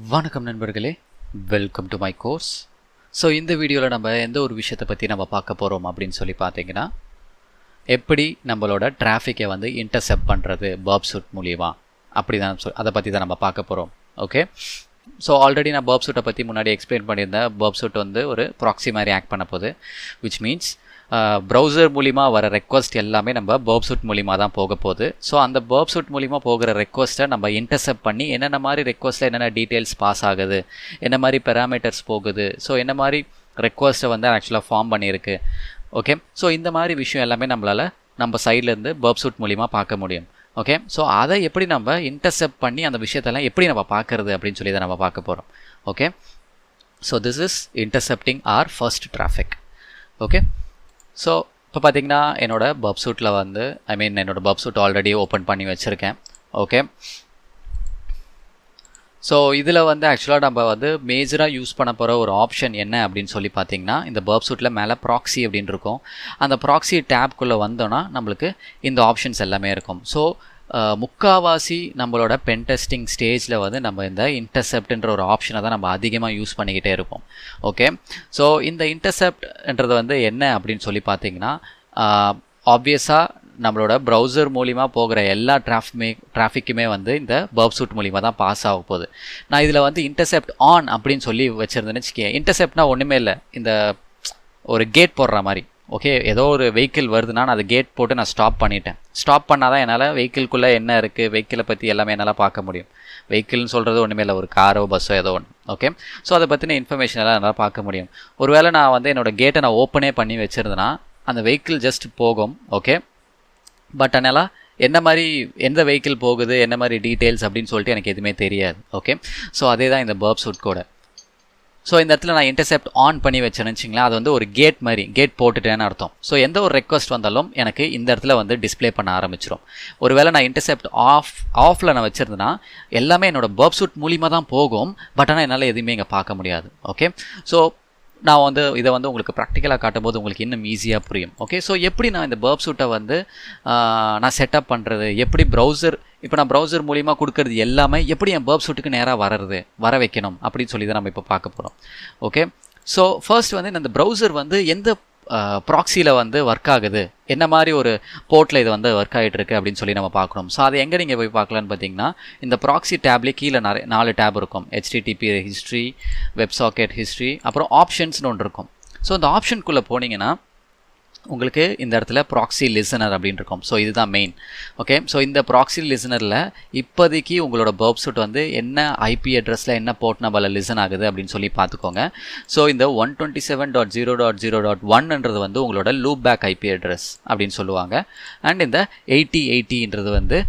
வணக்கம் நண்பர்களே, welcome to my course. So இந்த வீடியோவில் நம்ம எந்த ஒரு விஷயத்தை பற்றி நம்ம பார்க்க போகிறோம் அப்படின்னு சொல்லி பார்த்தீங்கன்னா, எப்படி நம்மளோட டிராஃபிக்கை வந்து இன்டர்செப்ட் பண்ணுறது பர்ப் சூட் மூலியமா அப்படி தான் அதை பற்றி தான் நம்ம பார்க்க போகிறோம். ஓகே, ஸோ ஆல்ரெடி நான் பர்ப் சூட்டை பற்றி முன்னாடி எக்ஸ்பிளைன் பண்ணியிருந்தேன். பர்ப் சூட் வந்து ஒரு ப்ராக்ஸி மாதிரி ஆக்ட் பண்ண போகுது, விச் மீன்ஸ் ப்ரௌசர் மூலிமா வர ரெக்வஸ்ட் எல்லாமே நம்ம பர்ப் சூட் மூலிமா தான் போக போகுது. ஸோ அந்த பர்ப் சூட் மூலிமா போகிற ரெக்வஸ்ட்டை நம்ம இன்டர்செப்ட் பண்ணி என்னென்ன மாதிரி ரெக்வஸ்ட்டில் என்னென்ன டீட்டெயில்ஸ் பாஸ் ஆகுது, என்ன மாதிரி பெராமீட்டர்ஸ் போகுது, ஸோ என்ன மாதிரி ரெக்வஸ்ட்டை வந்து ஆக்சுவலாக ஃபார்ம் பண்ணியிருக்கு. ஓகே, ஸோ இந்த மாதிரி விஷயம் எல்லாமே நம்மளால் நம்ம சைட்லேருந்து பர்ப் சூட் மூலிமா பார்க்க முடியும். ஓகே, ஸோ அதை எப்படி நம்ம இன்டர்செப்ட் பண்ணி அந்த விஷயத்தெல்லாம் எப்படி நம்ம பார்க்குறது அப்படின்னு சொல்லி தான் நம்ம பார்க்க போகிறோம். Okay, so this is intercepting our first traffic. Okay, so இப்போ பார்த்தீங்கன்னா என்னோட பர்ப் சூட்டில் வந்து என்னோட பர்ப் சூட் ஆல்ரெடி ஓப்பன் பண்ணி வச்சுருக்கேன். ஓகே, ஸோ இதில் வந்து ஆக்சுவலாக நம்ம வந்து மேஜராக யூஸ் பண்ண போகிற ஒரு ஆப்ஷன் என்ன அப்படின்னு சொல்லி பார்த்தீங்கன்னா, இந்த பர்ப் சூட்டில் மேலே ப்ராக்ஸி அப்படின்னு இருக்கும். அந்த ப்ராக்ஸி டேப்குள்ளே வந்தோன்னா நம்மளுக்கு இந்த ஆப்ஷன்ஸ் எல்லாமே இருக்கும். ஸோ முக்காவாசி நம்மளோட பென் டெஸ்டிங் ஸ்டேஜில் வந்து நம்ம இந்த இன்டர்செப்ட்ன்ற ஒரு ஆப்ஷனை தான் நம்ம அதிகமாக யூஸ் பண்ணிக்கிட்டே இருப்போம். ஓகே, ஸோ இந்த இன்டர்செப்ட்ன்றது வந்து என்ன அப்படின்னு சொல்லி பார்த்தீங்கன்னா, ஆப்வியஸாக நம்மளோட ப்ரௌசர் மூலிமா போகிற எல்லா டிராஃபிக்குமே வந்து இந்த பர்ப் சூட் மூலிமா தான் பாஸ் ஆக போகுது. நான் இதில் வந்து இன்டர்செப்ட் ஆன் அப்படின்னு சொல்லி வச்சுருந்தேன்னு வச்சுக்கேன். இன்டர்செப்ட்னா ஒன்றுமே இல்லை, இந்த ஒரு கேட் போடுற மாதிரி. ஓகே, ஏதோ ஒரு வெஹிக்கிள் வருதுன்னா நான் அதை கேட் போட்டு நான் ஸ்டாப் பண்ணிட்டேன். ஸ்டாப் பண்ணால் தான் என்னால் வெஹிக்கிள்குள்ளே என்ன இருக்குது, வெஹிக்கிளை பற்றி எல்லாமே என்னால் பார்க்க முடியும். வெஹிக்கிள்னு சொல்கிறது ஒன்றுமே இல்லை, ஒரு காரோ பஸ்ஸோ ஏதோ ஒன்று. ஓகே, ஸோ அதை பற்றின இன்ஃபர்மேஷன் எல்லாம் என்னால் பார்க்க முடியும். ஒருவேளை நான் வந்து என்னோடய கேட்டை நான் ஓப்பனே பண்ணி வச்சுருந்தேன்னா அந்த வெஹிக்கிள் ஜஸ்ட் போகும். ஓகே, பட் அதனால் என்ன மாதிரி எந்த வெஹிக்கிள் போகுது, என்ன மாதிரி டீட்டெயில்ஸ் அப்படின்னு சொல்லிட்டு எனக்கு எதுவுமே தெரியாது. ஓகே, ஸோ அதே தான் இந்த பர்ப் சூட் கூட. ஸோ இந்த இடத்துல நான் இன்டர்செப்ட் ஆன் பண்ணி வச்சேன்னு வச்சிங்களேன், அது வந்து ஒரு கேட் மாதிரி, கேட் போட்டுட்டேன்னு அர்த்தம். ஸோ எந்த ஒரு ரெக்வஸ்ட் வந்தாலும் எனக்கு இந்த இடத்துல வந்து டிஸ்பிளே பண்ண ஆரம்பிச்சிடும். ஒருவேளை நான் இன்டர்செப்ட் ஆஃபில் நான் வச்சுருந்தேன்னா எல்லாமே என்னோட பர்ப் சூட் மூலிமா தான் போகும், பட் ஆனால் என்னால் எதுவுமே இங்கே பார்க்க முடியாது. ஓகே, ஸோ நான் வந்து இதை வந்து உங்களுக்கு ப்ராக்டிக்கலாக காட்டும்போது உங்களுக்கு இன்னும் ஈஸியாக புரியும். ஓகே, ஸோ எப்படி நான் இந்த பர்ப் சூட்டை வந்து நான் செட்டப் பண்ணுறது, எப்படி ப்ரௌசர் இப்போ நான் ப்ரௌசர் மூலிமா கொடுக்கறது எல்லாமே எப்படி என் பர்ப் சூட்டுக்கு நேராக வர வைக்கணும் அப்படின்னு சொல்லி தான் நம்ம இப்போ பார்க்க போகிறோம். ஓகே, ஸோ ஃபர்ஸ்ட் வந்து இந்த ப்ரௌசர் வந்து எந்த ப்ராக்ஸியில் வந்து ஒர்க் ஆகுது, என்ன மாதிரி ஒரு போர்ட்டில் இது வந்து ஒர்க் ஆகிட்டு இருக்குது அப்படின்னு சொல்லி நம்ம பார்க்கணும். ஸோ அதை எங்கே நீங்கள் போய் பார்க்கலான்னு பார்த்தீங்கன்னா, இந்த ப்ராக்ஸி டேப்லேயே கீழே 4 டேப் இருக்கும். HTTP history, web socket history, அப்புறம் ஆப்ஷன்ஸ்னு ஒன்று இருக்கும். ஸோ இந்த ஆப்ஷனுக்குள்ளே போனீங்கன்னா உங்களுக்கு இந்த இடத்துல ப்ராக்ஸி லிசனர் அப்படின்னு இருக்கும். ஸோ இதுதான் மெயின். ஓகே, ஸோ இந்த ப்ராக்ஸி லிசனரில் இப்போதைக்கு உங்களோட பர்ப் சூட் வந்து என்ன ஐபி அட்ரஸில் என்ன போர்ட் நம்பரில் லிசன் ஆகுது அப்படின்னு சொல்லி பார்த்துக்கோங்க. ஸோ இந்த 127.0.0.1ன்றது வந்து உங்களோட லூப் பேக் ஐபி அட்ரஸ் அப்படின்னு சொல்லுவாங்க. அண்ட் இந்த 8080ன்றது வந்து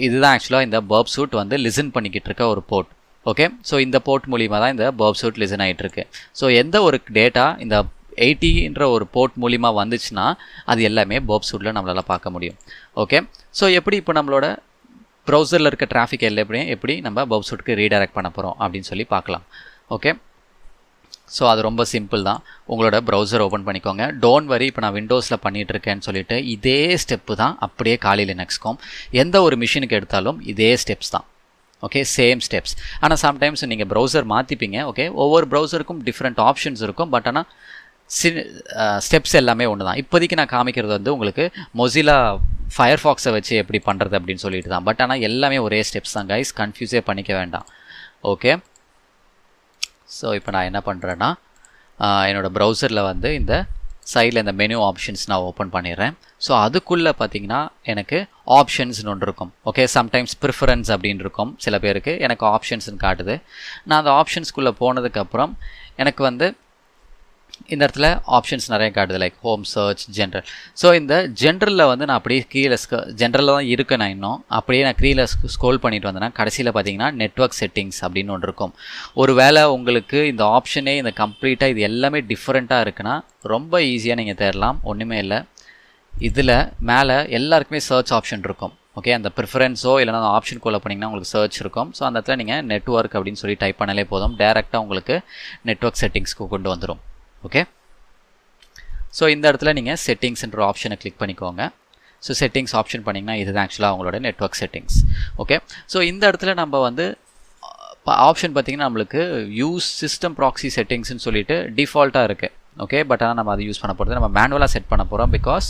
இதுதான் ஆக்சுவலாக இந்த பர்ப் சூட் வந்து லிசன் பண்ணிக்கிட்டு இருக்க ஒரு போர்ட். ஓகே, ஸோ இந்த போர்ட் மூலிமா தான் இந்த பர்ப் சூட் லிசன் ஆகிட்டு இருக்கு. ஸோ எந்த ஒரு டேட்டா இந்த 80ன்ற ஒரு போர்ட் மூலிமா வந்துச்சுன்னா அது எல்லாமே பர்ப் சூட்டில் நம்மளால் பார்க்க முடியும். ஓகே, ஸோ எப்படி இப்போ நம்மளோட ப்ரௌசரில் இருக்க டிராஃபிக் எப்படி நம்ம பர்ப் சூட்டுக்கு ரீடைரக்ட் பண்ண போகிறோம் அப்படின்னு சொல்லி பார்க்கலாம். ஓகே, ஸோ அது ரொம்ப சிம்பிள் தான். உங்களோட ப்ரௌசர் ஓப்பன் பண்ணிக்கோங்க. டோன்ட் வரி, இப்போ நான் விண்டோஸில் பண்ணிகிட்டு இருக்கேன்னு சொல்லிட்டு இதே ஸ்டெப்பு தான் அப்படியே காலி லினக்ஸ்க்கும் எந்த ஒரு மிஷினுக்கு எடுத்தாலும் இதே ஸ்டெப்ஸ் தான். Okay, same steps. ஆனால் சம்டைம்ஸ் நீங்கள் ப்ரௌசர் மாற்றிப்பீங்க. ஓகே, ஒவ்வொரு ப்ரௌசருக்கும் டிஃப்ரெண்ட் ஆப்ஷன்ஸ் இருக்கும், பட் ஆனால் ஸ்டெப்ஸ் எல்லாமே ஒன்று தான். இப்போதைக்கு நான் காமிக்கிறது வந்து உங்களுக்கு மொசிலா ஃபயர்ஃபாக்ஸை வச்சு எப்படி பண்ணுறது அப்படின்னு சொல்லிட்டு தான். பட் ஆனால் எல்லாமே ஒரே ஸ்டெப்ஸ் தான் கைஸ், கன்ஃபியூஸே பண்ணிக்க வேண்டாம். ஓகே, ஸோ இப்போ நான் என்ன பண்ணுறேன்னா என்னோடய ப்ரௌசரில் வந்து இந்த சைடில் இந்த மெனு ஆப்ஷன்ஸ் நான் ஓப்பன் பண்ணிடுறேன். ஸோ அதுக்குள்ளே பார்த்தீங்கன்னா எனக்கு ஆப்ஷன்ஸ்னு ஒன்று இருக்கும். ஓகே, சம்டைம்ஸ் ப்ரிஃபரன்ஸ் அப்படின்னு இருக்கும் சில பேருக்கு, எனக்கு ஆப்ஷன்ஸ்னு காட்டுது. நான் அந்த ஆப்ஷன்ஸ்குள்ளே போனதுக்கப்புறம் எனக்கு வந்து இந்த இடத்துல ஆப்ஷன்ஸ் நிறைய காட்டுது, like home, search, general. So இந்த ஜென்ரலில் வந்து நான் அப்படியே கீழே ஜென்ரலில் தான் இருக்கேன். நான் இன்னும் அப்படியே நான் கீழே ஸ்க்ரோல் பண்ணிட்டு வந்தேன்னா கடைசியில் பார்த்தீங்கன்னா நெட்வொர்க் செட்டிங்ஸ் அப்படின்னு ஒன்று இருக்கும். ஒரு வேளை உங்களுக்கு இந்த ஆப்ஷனே இந்த கம்ப்ளீட்டாக இது எல்லாமே டிஃப்ரெண்ட்டாக இருக்குன்னா ரொம்ப ஈஸியாக நீங்கள் தேடலாம். ஒன்றுமே இல்லை, இதில் மேலே எல்லாருக்குமே சர்ச் ஆப்ஷன் இருக்கும். ஓகே, அந்த ப்ரிஃபரன்ஸோ இல்லைனா அந்த ஆப்ஷனுக்குள்ளே போனீங்கன்னா உங்களுக்கு சர்ச் இருக்கும். ஸோ அந்த இடத்துல நீங்கள் நெட்வொர்க் அப்படின்னு சொல்லி டைப் பண்ணாலே போதும், டேரெக்டாக உங்களுக்கு நெட்வொர்க் செட்டிங்ஸ்க்கு கொண்டு வந்துடும். ஓகே, ஸோ இந்த இடத்துல நீங்கள் செட்டிங்ஸ்ன்ற ஆப்ஷனை கிளிக் பண்ணிக்கோங்க. ஸோ செட்டிங்ஸ் ஆப்ஷன் பண்ணிங்கன்னா இதுதான் ஆக்சுவலாக அவங்களோட நெட்வொர்க் செட்டிங்ஸ். ஓகே, ஸோ இந்த இடத்துல நம்ம வந்து ஆப்ஷன் பார்த்தீங்கன்னா நம்மளுக்கு யூஸ் சிஸ்டம் ப்ராக்ஸி செட்டிங்ஸ்னு சொல்லிட்டு டிஃபால்ட்டாக இருக்குது. ஓகே, பட் ஆனால் நம்ம அதை யூஸ் பண்ண போகிறது நம்ம மேனுவலாக செட் பண்ண போகிறோம். பிகாஸ்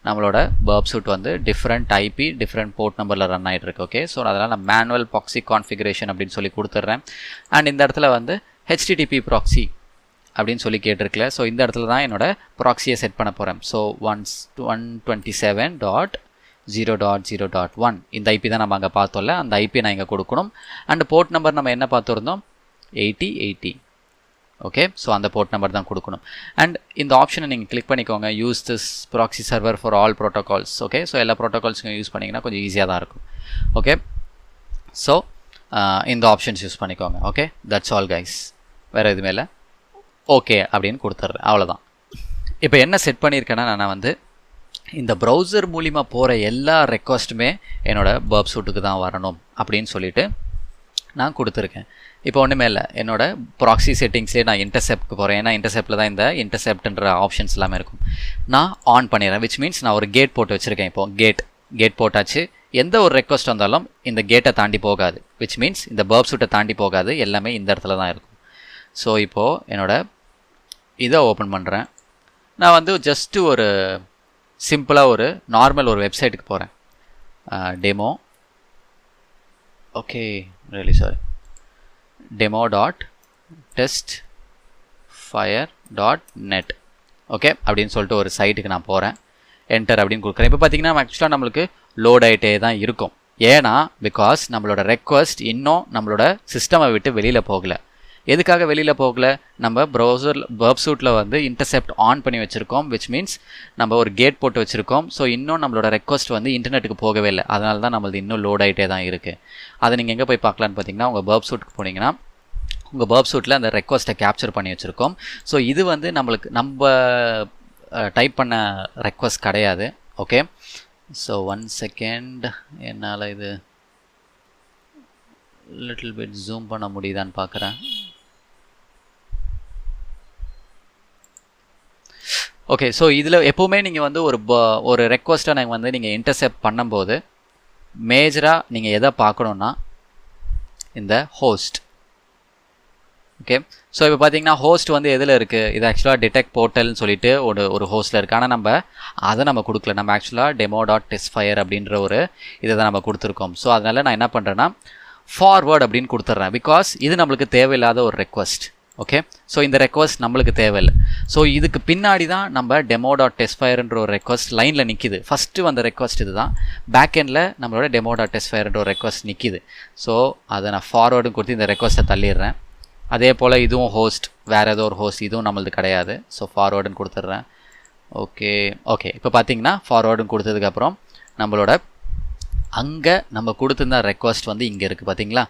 நம்மளோட பர்ப் சூட் வந்து டிஃப்ரெண்ட் ஐபி டிஃப்ரெண்ட் போர்ட் நம்பரில் ரன் ஆகிட்டு இருக்கு. ஓகே, ஸோ அதனால் நான் மேனுவல் ப்ராக்ஸி கான்ஃபிகரேஷன் அப்படின்னு சொல்லி கொடுத்துட்றேன். அண்ட் இந்த இடத்துல வந்து HTTP ப்ராக்ஸி அப்படின்னு சொல்லி கேட்டிருக்கல. ஸோ இந்த இடத்துல தான் என்னோட ப்ராக்ஸியை செட் பண்ண போகிறேன். ஸோ 127.0.0.1 இந்த ஐபி தான் நம்ம அங்கே பார்த்தோம்ல, அந்த ஐபி நான் இங்கே கொடுக்கணும். அண்ட் போர்ட் நம்பர் நம்ம என்ன பார்த்துருந்தோம், 8080. ஓகே, ஸோ அந்த போர்ட் நம்பர் தான் கொடுக்கணும். அண்ட் இந்த ஆப்ஷனை நீங்கள் கிளிக் பண்ணிக்கோங்க, use this proxy server for all protocols. Okay, so எல்லா ப்ரோட்டோகால்ஸுக்கும் யூஸ் பண்ணிங்கன்னா கொஞ்சம் ஈஸியாக தான் இருக்கும். ஓகே, ஸோ இந்த ஆப்ஷன்ஸ் யூஸ் பண்ணிக்கோங்க. ஓகே, தட்ஸ் ஆல் கைஸ், வேறு எதுவுமே இல்லை. ஓகே அப்படின்னு கொடுத்துட்றேன், அவ்வளோதான். இப்போ என்ன செட் பண்ணியிருக்கேன்னா, நான் வந்து இந்த ப்ரௌசர் மூலிமா போகிற எல்லா ரெக்வஸ்ட்டுமே என்னோடய பர்ப் சூட்டுக்கு தான் வரணும் அப்படின்னு சொல்லிட்டு நான் கொடுத்துருக்கேன். இப்போ ஒன்றுமே இல்லை, என்னோடய ப்ராக்ஸி செட்டிங்ஸ்லேயே நான் இன்டர்செப்ட்க்கு போகிறேன். ஏன்னா இன்டர்செப்டில் தான் இந்த இன்டர்செப்ட்ன்ற ஆப்ஷன்ஸ் எல்லாமே இருக்கும். நான் ஆன் பண்ணிடுறேன், விச் மீன்ஸ் நான் ஒரு கேட் போட்டு வச்சுருக்கேன். இப்போது கேட் போட்டாச்சு. எந்த ஒரு ரெக்வஸ்ட் வந்தாலும் இந்த கேட்டை தாண்டி போகாது, விச் மீன்ஸ் இந்த பர்ப் சூட்டை தாண்டி போகாது, எல்லாமே இந்த இடத்துல தான் இருக்கும். ஸோ இப்போது என்னோடய இதை ஓப்பன் பண்ணுறேன். நான் வந்து ஜஸ்ட்டு ஒரு சிம்பிளாக ஒரு நார்மல் ஒரு வெப்சைட்டுக்கு போகிறேன். Demo, okay really sorry, demo.testfire.net. Okay அப்படின்னு சொல்லிட்டு ஒரு சைட்டுக்கு நான் போகிறேன். என்டர் அப்படின்னு கொடுக்குறேன். இப்போ பார்த்தீங்கன்னா ஆக்சுவலாக நம்மளுக்கு லோட் ஆகிட்டே தான் இருக்கும். ஏன்னா பிகாஸ் நம்மளோட ரெக்வஸ்ட் இன்னும் நம்மளோட சிஸ்டமை விட்டு வெளியில் போகலை. எதுக்காக வெளியில் போகல, நம்ம பர்ப் சூட்டில் வந்து இன்டர்செப்ட் ஆன் பண்ணி வச்சுருக்கோம், விச் மீன்ஸ் நம்ம ஒரு கேட் போட்டு வச்சுருக்கோம். ஸோ இன்னும் நம்மளோட ரெக்வஸ்ட் வந்து இன்டர்நெட்டுக்கு போகவே இல்லை. அதனால தான் நம்மளது இன்னும் லோட் ஆகிட்டே தான் இருக்குது. அதை நீங்கள் எங்கே போய் பார்க்கலான்னு பார்த்தீங்கன்னா, உங்கள் பர்ப் சூட்டுக்கு போனீங்கன்னா உங்கள் பர்ப் சூட்டில் அந்த ரெக்வஸ்ட்டை கேப்சர் பண்ணி வச்சுருக்கோம். ஸோ இது வந்து நம்ம டைப் பண்ண ரெக்வஸ்ட் கிடையாது. ஓகே, ஸோ 1 செகண்ட், என்னால் இது லிட்டில் பிட் ஜூம் பண்ண முடியுதான்னு பார்க்குறேன். ஓகே, ஸோ இதில் எப்போவுமே நீங்கள் வந்து ஒரு ரெக்வஸ்ட்டை நீங்கள் இன்டர்செப்ட் பண்ணும்போது மேஜராக நீங்கள் எதை பார்க்கணுன்னா இந்த ஹோஸ்ட். ஓகே, ஸோ இப்போ பார்த்தீங்கன்னா ஹோஸ்ட் வந்து எதில் இருக்குது, இது ஆக்சுவலாக டிடெக்ட் போர்ட்டல்னு சொல்லிட்டு ஒரு ஹோஸ்ட்டில் இருக்குது. ஆனால் அதை நம்ம கொடுக்கல. நம்ம ஆக்சுவலாக demo.testfire அப்படின்ற ஒரு இதை தான் நம்ம கொடுத்துருக்கோம். ஸோ அதனால் நான் என்ன பண்ணுறேன்னா ஃபார்வர்ட் அப்படின்னு கொடுத்துட்றேன். பிகாஸ் இது நம்மளுக்கு தேவையில்லாத ஒரு ரெக்வஸ்ட். ஓகே, ஸோ இந்த ரெக்வஸ்ட் நம்மளுக்கு தேவையில்லை. ஸோ இதுக்கு பின்னாடி தான் நம்ம demo.testfireன்ற ஒரு ரெக்வஸ்ட் லைனில் நிற்கிது. ஃபஸ்ட்டு வந்த ரெக்வஸ்ட் இது தான், பேக் எண்டில் நம்மளோட demo.testfireன்ற ஒரு ரெக்வஸ்ட் நிற்கிது. ஸோ அதை நான் ஃபார்வர்டும் கொடுத்து இந்த ரெக்வஸ்ட்டை தள்ளிடுறேன். அதே போல் இதுவும் ஹோஸ்ட், வேறு ஏதோ ஒரு ஹோஸ்ட், இதுவும் நம்மளது கிடையாது. ஸோ ஃபார்வர்டுன்னு கொடுத்துட்றேன். ஓகே, இப்போ பார்த்தீங்கன்னா ஃபார்வர்டுன்னு கொடுத்ததுக்கப்புறம் நம்மளோட அங்கே நம்ம கொடுத்துருந்த ரெக்வஸ்ட் வந்து இங்கே இருக்குது பார்த்தீங்களா.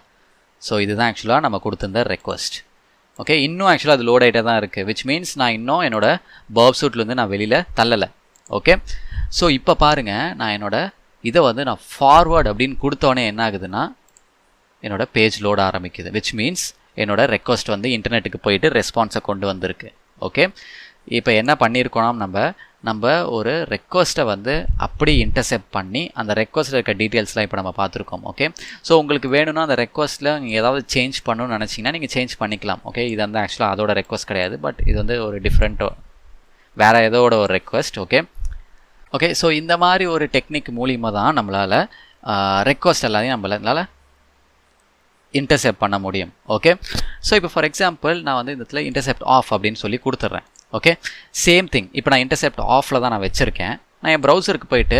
ஸோ இதுதான் ஆக்சுவலாக நம்ம கொடுத்துருந்த ரெக்வஸ்ட். ஓகே, இன்னும் ஆக்சுவலாக அது லோட் ஆகிட்டே தான் இருக்குது, விச் மீன்ஸ் நான் இன்னும் என்னோடய பர்ப் சூட்லேருந்து நான் வெளியில் தள்ளலை. ஓகே, ஸோ இப்போ பாருங்கள், நான் இதை வந்து நான் ஃபார்வர்ட் அப்படின்னு கொடுத்தோன்னே என்ன ஆகுதுன்னா என்னோடய பேஜ் லோட் ஆரம்பிக்குது, விச் மீன்ஸ் என்னோடய ரெக்வஸ்ட் வந்து இன்டர்நெட்டுக்கு போயிட்டு ரெஸ்பான்ஸை கொண்டு வந்திருக்கு. ஓகே, இப்போ என்ன பண்ணியிருக்கோம், நம்ம ஒரு ரெக்வஸ்ட்டை வந்து அப்படி இன்டர்செப்ட் பண்ணி அந்த ரெக்வஸ்ட்டில் இருக்க டீட்டெயில்ஸ்லாம் இப்போ நம்ம பார்த்துருக்கோம். ஓகே, ஸோ உங்களுக்கு வேணும்னா அந்த ரெக்வஸ்ட்டில் நீங்கள் ஏதாவது சேஞ்ச் பண்ணணும்னு நினச்சிங்கன்னா நீங்கள் சேஞ்ச் பண்ணிக்கலாம். ஓகே, இது வந்து ஆக்சுவலாக அதோட ரெக்வஸ்ட் கிடையாது, பட் இது வந்து ஒரு வேறு ஏதோட ஒரு ரெக்வஸ்ட். ஓகே, ஸோ இந்த மாதிரி ஒரு டெக்னிக் மூலிமா தான் நம்மளால் ரெக்வஸ்ட் எல்லாத்தையும் நம்மளால் இன்டர்செப்ட் பண்ண முடியும். ஓகே, ஸோ இப்போ ஃபார் எக்ஸாம்பிள் நான் வந்து இந்த இடத்துல இன்டர்செப்ட் ஆஃப் அப்படின்னு சொல்லி கொடுத்துட்றேன். ஓகே, சேம் திங், இப்போ நான் இன்டர்செப்ட் ஆஃபில் தான் நான் வச்சுருக்கேன். நான் என் ப்ரௌசருக்கு போயிட்டு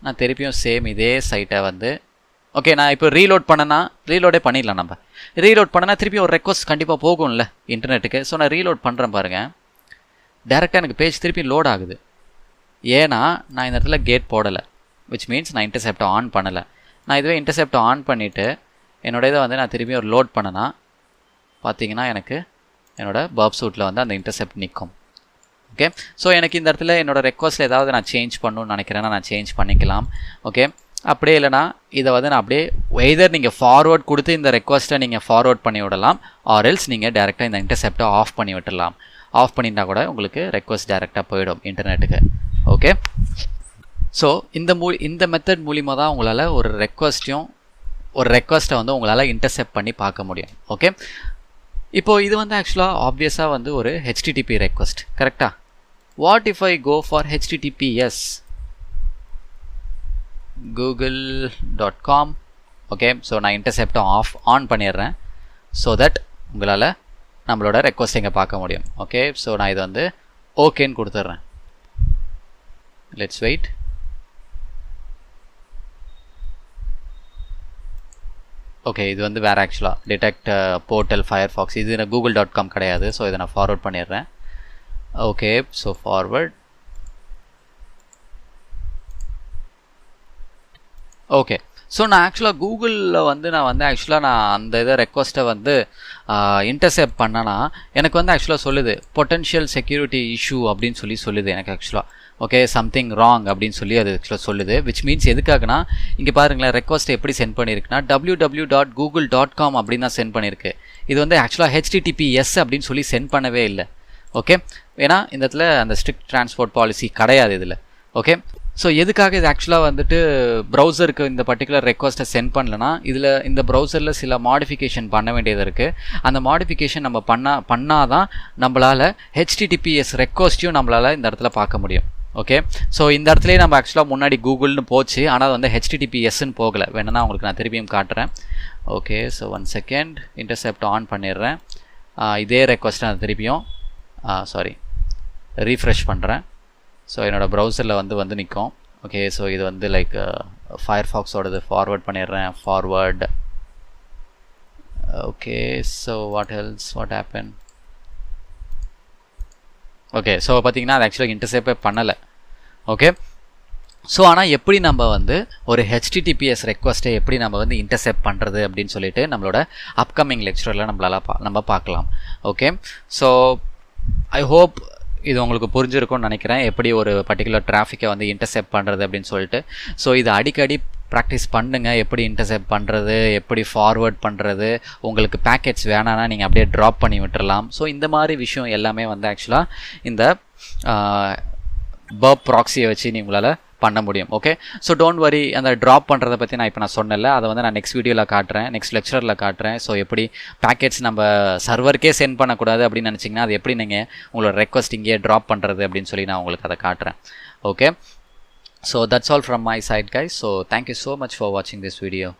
நான் திருப்பியும் சேம் இதே சைட்டை வந்து ஓகே, நான் இப்போ ரீலோடே பண்ணிடலாம். நம்ம ரீலோட் பண்ணனா திருப்பியும் ஒரு ரெக்வஸ்ட் கண்டிப்பாக போகும்ல இன்டர்நெட்டுக்கு. ஸோ நான் ரீலோட் பண்ணுறேன் பாருங்கள், டேரெக்டாக எனக்கு பேஜ் திருப்பி லோட் ஆகுது. ஏன்னா நான் இந்த இடத்துல கேட் போடலை, விச் மீன்ஸ் நான் இன்டர்செப்டை ஆன் பண்ணலை. நான் இதுவே இன்டர்செப்டை ஆன் பண்ணிவிட்டு என்னோட இதை வந்து நான் திரும்பி ஒரு லோட் பண்ணனா பார்த்தீங்கன்னா எனக்கு என்னோடய பர்ப் சூட்டில் வந்து அந்த இன்டர்செப்ட் நிற்கும். ஓகே, ஸோ எனக்கு இந்த இடத்துல என்னோடய ரெக்வஸ்ட்டில் ஏதாவது நான் சேஞ்ச் பண்ணணும்னு நினைக்கிறேன்னா நான் சேஞ்ச் பண்ணிக்கலாம். ஓகே, அப்படியே இல்லைனா இதை வந்து நான் அப்படியே எய்தர் நீங்கள் ஃபார்வர்ட் கொடுத்து இந்த ரெக்வஸ்ட்டை நீங்கள் ஃபார்வர்ட் பண்ணி விடலாம், ஆர் எல்ஸ் நீங்கள் டேரெக்டாக இந்த இன்டர்செப்டை ஆஃப் பண்ணி விட்டுடலாம். ஆஃப் பண்ணிட்டா கூட உங்களுக்கு ரெக்வஸ்ட் டேரெக்டாக போயிடும் இன்டர்நெட்டுக்கு. ஓகே, ஸோ இந்த மெத்தட் மூலிமா தான் உங்களால் ஒரு ரெக்வஸ்ட்டையும் ஒரு ரெக்வஸ்ட்டை வந்து உங்களால் இன்டர்செப்ட் பண்ணி பார்க்க முடியும். ஓகே, இப்போது இது வந்து ஆக்சுவலாக ஆப்வியஸாக வந்து ஒரு ஹெச்டிடிபி ரெக்வஸ்ட், கரெக்டாக? What if I go for https google.com. Okay, so நான் இன்டர்செப்டை ஆன் பண்ணிடுறேன். ஸோ தட் உங்களால் நம்மளோட ரெக்வஸ்ட் இங்கே பார்க்க முடியும். ஓகே, ஸோ நான் இதை வந்து ஓகேன்னு கொடுத்துட்றேன். Let's wait. ஓகே, இது வந்து வேறு ஆக்சுவலாக டிடெக்ட் போர்ட்டல் ஃபயர்ஃபாக்ஸ், இது google.com கிடையாது. ஸோ இதை நான் ஃபார்வர்ட் பண்ணிடுறேன். Okay, so forward. Okay, so நான் ஆக்சுவலாக கூகுளில் வந்து நான் அந்த இதை ரெக்வஸ்ட்டை வந்து இன்டர்செப்ட் பண்ணனா எனக்கு வந்து ஆக்சுவலாக சொல்லுது பொட்டன்ஷியல் செக்யூரிட்டி இஷ்யூ அப்படின்னு சொல்லுது எனக்கு ஆக்சுவலாக. ஓகே, சம்திங் ராங் அப்படின்னு சொல்லி அது ஆக்சுவலாக சொல்லுது. விச் மீன்ஸ் எதுக்காகனா இங்கே பாருங்களேன், ரெக்வஸ்ட் எப்படி சென்ட் பண்ணியிருக்குன்னா www.google.com அப்படின்னு தான் சென்ட் பண்ணியிருக்கு. இது வந்து ஆக்சுவலாக https அப்படின்னு சொல்லி சென்ட் பண்ணவே இல்லை. ஓகே, ஏன்னா இந்த இடத்துல அந்த ஸ்ட்ரிக்ட் டிரான்ஸ்போர்ட் பாலிசி கிடையாது இதில். ஓகே, ஸோ எதுக்காக இது ஆக்சுவலாக வந்துட்டு ப்ரௌசருக்கு இந்த பர்டிகுலர் ரெக்வஸ்ட்டை சென்ட் பண்ணலன்னா இதில் இந்த ப்ரௌசரில் சில மாடிஃபிகேஷன் பண்ண வேண்டியது இருக்குது. அந்த மாடிஃபிகேஷன் நம்ம பண்ணால் தான் நம்மளால் https ரெக்வஸ்ட்டையும் நம்மளால் இந்த இடத்துல பார்க்க முடியும். ஓகே, ஸோ இந்த இடத்துலேயே நம்ம ஆக்சுவலாக முன்னாடி கூகுள்னு போச்சு, ஆனால் அது வந்து httpsன்னு போகலை. வேணுன்னா உங்களுக்கு நான் திருப்பியும் காட்டுறேன். Okay, so 1 second, intercept on பண்ணிடுறேன். இதே ரெக்வஸ்ட்டை நான் திருப்பியும் ரீஃப்ரெஷ் பண்ணுறேன். ஸோ என்னோடய ப்ரௌசரில் வந்து நிற்கும். ஓகே, ஸோ இது வந்து லைக் ஃபயர்ஃபாக்ஸோடது ஃபார்வர்ட் பண்ணிடுறேன். Forward. Okay, so what happen? Okay, so பார்த்தீங்கன்னா அது ஆக்சுவலாக இன்டர்செப்டே பண்ணலை. ஓகே, ஸோ ஆனால் எப்படி நம்ம வந்து ஒரு https ரெக்வஸ்ட்டை எப்படி நம்ம வந்து இன்டர்செப்ட் பண்ணுறது அப்படின்னு சொல்லிட்டு நம்மளோட அப்கமிங் லெக்சரில் நம்ம பார்க்கலாம். ஓகே, ஸோ ஐ ஹோப் இது உங்களுக்கு புரிஞ்சிருக்கும்னு நினைக்கிறேன், எப்படி ஒரு பர்டிகுலர் டிராஃபிக்கை வந்து இன்டர்செப்ட் பண்ணுறது அப்படின்னு சொல்லிட்டு. ஸோ இது அடிக்கடி ப்ராக்டிஸ் பண்ணுங்கள், எப்படி இன்டர்செப்ட் பண்ணுறது, எப்படி ஃபார்வர்ட் பண்ணுறது. உங்களுக்கு பேக்கெட்ஸ் வேணான்னா நீங்கள் அப்படியே ட்ராப் பண்ணி விட்டுறலாம். ஸோ இந்த மாதிரி விஷயம் எல்லாமே வந்து ஆக்சுவலாக இந்த பர்ப் ப்ராக்ஸியை வச்சு உங்களால் பண்ண முடியும். ஓகே, ஸோ டோன்ட் வரி, அந்த ட்ராப் பண்ணுறதை பற்றி நான் சொன்னேன்ல, அதை வந்து நான் நெக்ஸ்ட் வீடியோவில் காட்டுறேன், நெக்ஸ்ட் லெக்சரில் காட்டுறேன். ஸோ எப்படி பேக்கெட்ஸ் நம்ம சர்வருக்கே சென்ட் பண்ணக்கூடாது அப்படின்னு நினச்சிங்கன்னா அது எப்படி நீங்கள் உங்களோட ரெக்வஸ்ட் இங்கேயே ட்ராப் பண்ணுறது அப்படின்னு சொல்லி நான் உங்களுக்கு அதை காட்டுறேன். Okay, so that's all from my side guys. So thank you so much for watching this video.